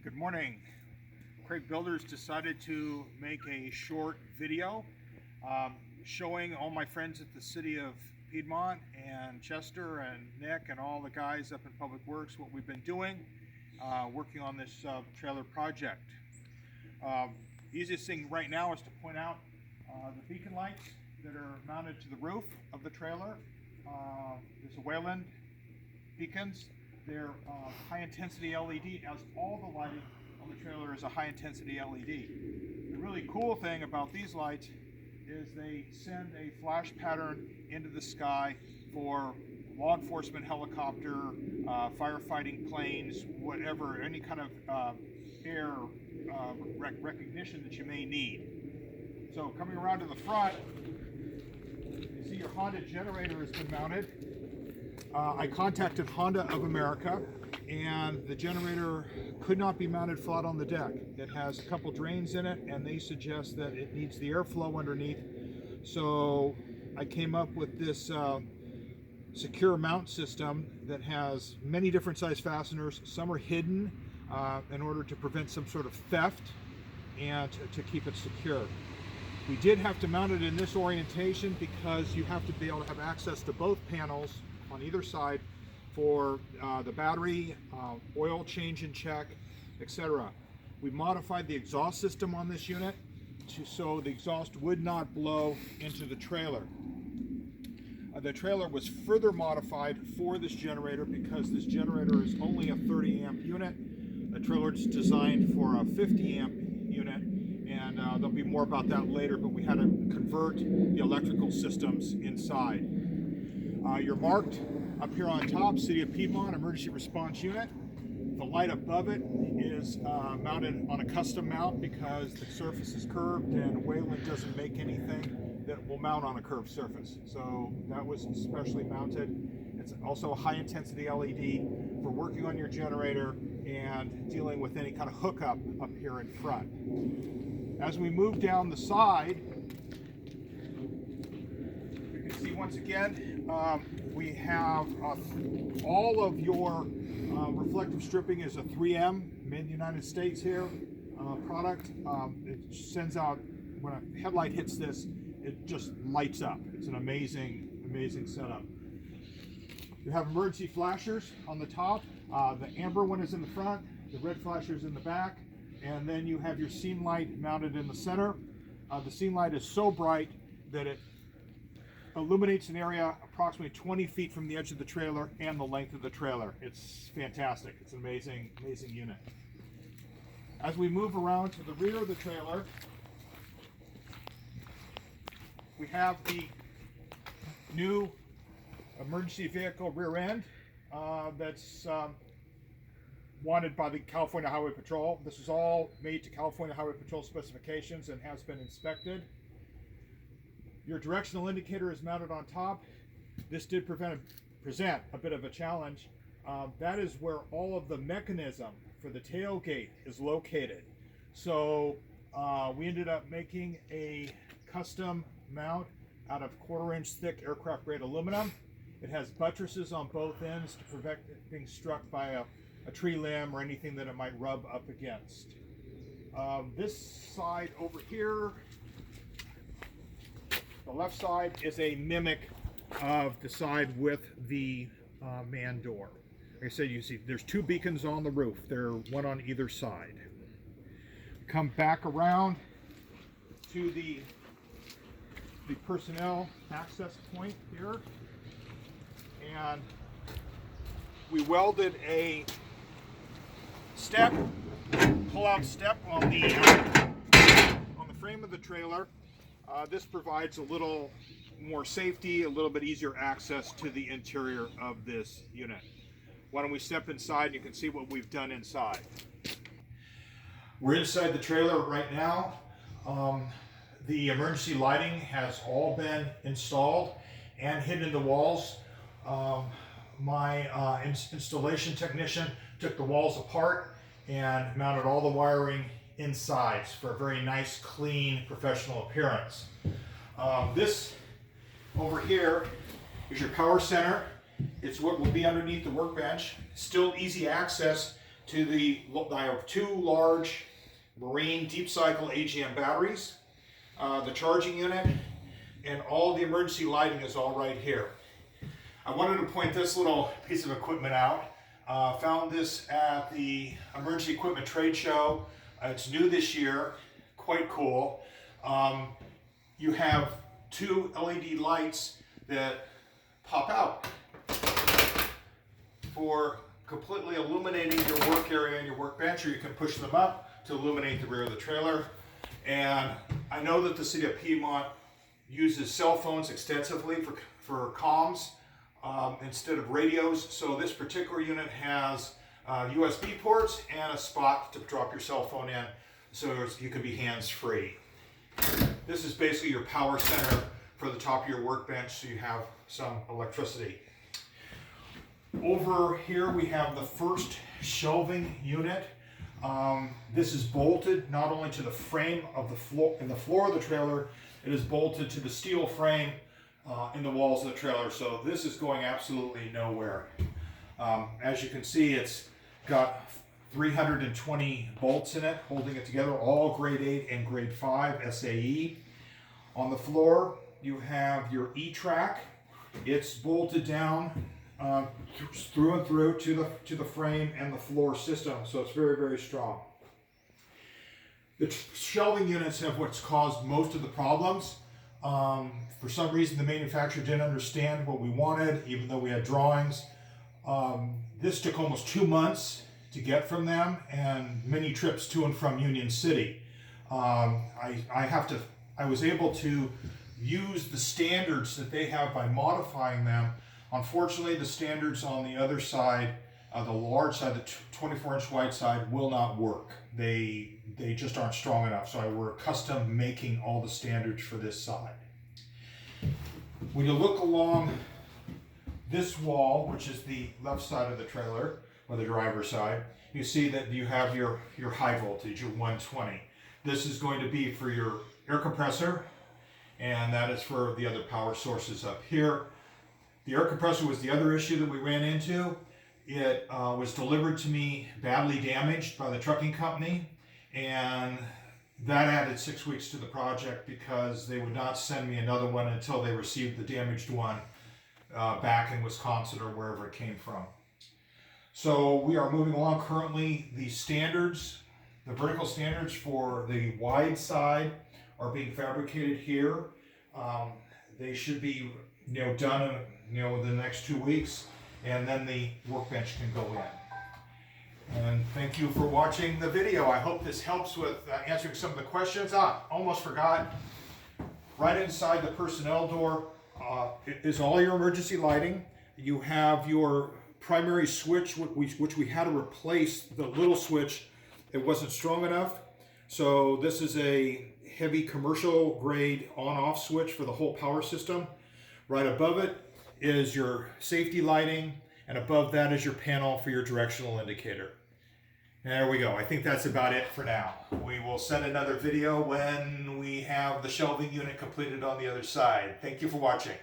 Good morning. Craig Builders decided to make a short video showing all my friends at the city of Piedmont and Chester and Nick and all the guys up in Public Works what we've been doing working on this trailer project. Easiest thing right now is to point out the beacon lights that are mounted to the roof of the trailer. There's a Wayland beacons. They're high intensity LED, as all the lighting on the trailer is a high intensity LED. The really cool thing about these lights is they send a flash pattern into the sky for law enforcement helicopter, firefighting planes, whatever, any kind of air recognition that you may need. So coming around to the front, you see your Honda generator has been mounted. I contacted Honda of America, and the generator could not be mounted flat on the deck. It has a couple drains in it, and they suggest that it needs the airflow underneath. So I came up with this secure mount system that has many different size fasteners. Some are hidden in order to prevent some sort of theft and to keep it secure. We did have to mount it in this orientation because you have to be able to have access to both panels on either side for the battery, oil change and check, etc. We modified the exhaust system on this unit so the exhaust would not blow into the trailer. The trailer was further modified for this generator because this generator is only a 30 amp unit. The trailer is designed for a 50 amp unit, and there'll be more about that later, but we had to convert the electrical systems inside. You're marked up here on top, City of Piedmont Emergency Response Unit. The light above it is mounted on a custom mount because the surface is curved and Wayland doesn't make anything that will mount on a curved surface. So that was specially mounted. It's also a high intensity LED for working on your generator and dealing with any kind of hookup up here in front. As we move down the side, you can see once again, we have all of your reflective stripping is a 3M, made in the United States here, product. It sends out, when a headlight hits this, it just lights up. It's an amazing, amazing setup. You have emergency flashers on the top. The amber one is in the front, the red flasher is in the back, and then you have your scene light mounted in the center. The scene light is so bright that it illuminates an area approximately 20 feet from the edge of the trailer and the length of the trailer. It's fantastic. It's an amazing, amazing unit. As we move around to the rear of the trailer, we have the new emergency vehicle rear end that's wanted by the California Highway Patrol. This is all made to California Highway Patrol specifications and has been inspected. Your directional indicator is mounted on top. This did present a bit of a challenge. That is where all of the mechanism for the tailgate is located. So we ended up making a custom mount out of 1/4 inch thick aircraft grade aluminum. It has buttresses on both ends to prevent it being struck by a tree limb or anything that it might rub up against. This side over here, the left side, is a mimic of the side with the man door. Like I said, you see there's two beacons on the roof. They're one on either side. Come back around to the personnel access point here, and we welded a step, pull-out step on the frame of the trailer. This provides a little more safety, a little bit easier access to the interior of this unit. Why don't we step inside and you can see what we've done inside. We're inside the trailer right now. The emergency lighting has all been installed and hidden in the walls. My installation technician took the walls apart and mounted all the wiring inside for a very nice, clean, professional appearance. This over here is your power center. It's what will be underneath the workbench. Still easy access I have two large marine deep cycle AGM batteries, the charging unit, and all the emergency lighting is all right here. I wanted to point this little piece of equipment out. Found this at the Emergency Equipment Trade Show. It's new this year, quite cool. You have two LED lights that pop out for completely illuminating your work area and your workbench, or you can push them up to illuminate the rear of the trailer. And I know that the city of Piedmont uses cell phones extensively for comms instead of radios. So this particular unit has USB ports and a spot to drop your cell phone in so you can be hands-free. This is basically your power center for the top of your workbench, so you have some electricity. Over here we have the first shelving unit. This is bolted not only to the frame of the floor, in the floor of the trailer, it is bolted to the steel frame in the walls of the trailer. So this is going absolutely nowhere. As you can see, it's got 320 bolts in it, holding it together, all grade 8 and grade 5 SAE. On the floor, you have your E-track. It's bolted down through and through to the frame and the floor system, so it's very, very strong. The shelving units have what's caused most of the problems. For some reason, the manufacturer didn't understand what we wanted, even though we had drawings. This took almost 2 months to get from them, and many trips to and from Union City. I was able to use the standards that they have by modifying them. Unfortunately, the standards on the other side, the large side, the 24-inch wide side, will not work. They just aren't strong enough, so we're custom making all the standards for this side. When you look along this wall, which is the left side of the trailer, or the driver's side, you see that you have your high voltage, your 120. This is going to be for your air compressor, and that is for the other power sources up here. The air compressor was the other issue that we ran into. It was delivered to me badly damaged by the trucking company, and that added 6 weeks to the project because they would not send me another one until they received the damaged one back in Wisconsin or wherever it came from. So we are moving along. Currently, the standards, the vertical standards for the wide side are being fabricated here. They should be done in the next 2 weeks, and then the workbench can go in. And thank you for watching the video. I hope this helps with answering some of the questions. Almost forgot. Right inside the personnel door is all your emergency lighting. You have your primary switch, which we had to replace the little switch. It wasn't strong enough. So this is a heavy commercial grade on-off switch for the whole power system. Right above it is your safety lighting, and above that is your panel for your directional indicator. There we go. I think that's about it for now. We will send another video when we have the shelving unit completed on the other side. Thank you for watching.